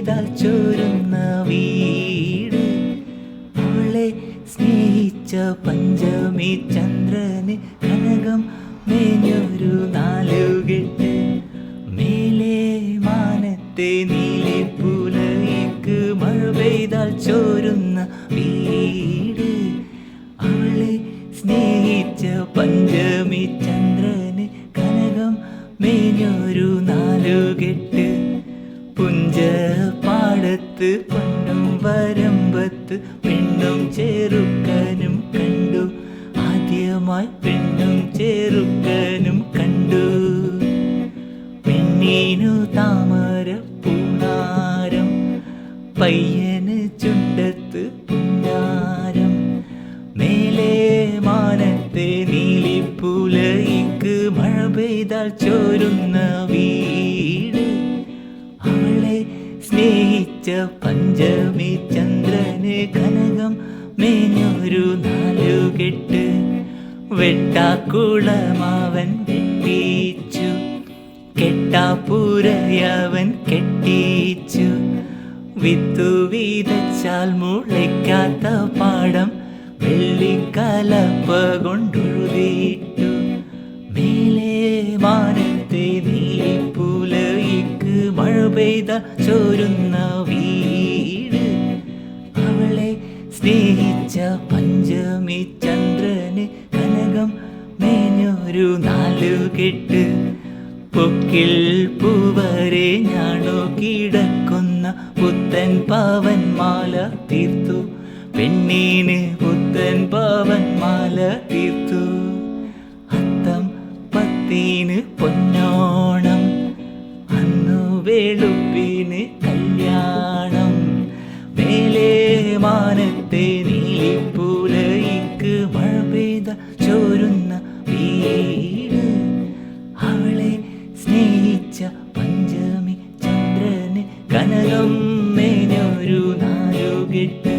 പെയ്താൽ ചോരുന്ന വീട്. അവളെ സ്നേഹിച്ച പഞ്ചമി ചന്ദ്രന് കനകം മേഞ്ഞൊരു നാലുകെട്ട്. മേലെ മാനത്തെ നീലിപ്പുലയ്ക്ക് മഴ പെയ്താൽ ചോരുന്ന വീട്. അവളെ സ്നേഹിച്ച പഞ്ചമി ചന്ദ്രന് കനകം മേഞ്ഞൊരു നാലുകെട്ട്. പുഞ്ചപാടത്ത് പൊന്നും വരമ്പത്ത് പെണ്ണും ചെറുക്കനും കണ്ടു. ആദ്യമായി പെണ്ണും ചെറുക്കനും കണ്ടു. പെണ്ണിനു താമര പൂണാരം, പയ്യന് ചുണ്ടത്ത് പുന്നാരം. മേലെ മാനത്തെ നീലിപ്പുലയ്ക്ക് മഴ പെയ്താൽ ചോരുന്ന വീട്. അവളെ സ്നേഹിച്ച പഞ്ചമി ചന്ദ്രന് കനകം മേഞ്ഞൊരു നാലുകെട്ട്. വെട്ടാക്കുളമാവൻ വെട്ടിച്ചു, കെട്ടാപ്പുരയവൻ കെട്ടിച്ചു. വിത്തു വിതച്ചാൽ മുളയ്ക്കാത്ത പാടം വെള്ളിക്കലപ്പ കൊണ്ടുഴുതിട്ടു. മേലെ മാനത്തെ നീലിപ്പുലയ്ക്ക് മഴ പെയ്ത ചോരുന്ന വീട്. അവളെ സ്നേഹിച്ച പഞ്ചമി ചന്ദ്രന് കനകം മേഞ്ഞൊരു നാലുകെട്ട്. പൊക്കിൽ പൂവരെ ഞാണോ കിടക്കുന്ന പുത്തൻ പാവൻ മാല തീർത്തു. പെണ്ണിന് പുത്തൻ പാവൻ മാല തീർത്തു. അത്തം പത്തിന് പൊന്നോണം, അന്നു വെളുപ്പിന് കല്യാണം. മേലെ മാനത്തെ നീലിപ്പുലയ്ക്ക് മഴ പെയ്ത ചോരുന്ന വീട്. അവളെ സ്നേഹിച്ച പഞ്ചമി ചന്ദ്രന് കനകം മേഞ്ഞൊരു നാലുകെട്ട്.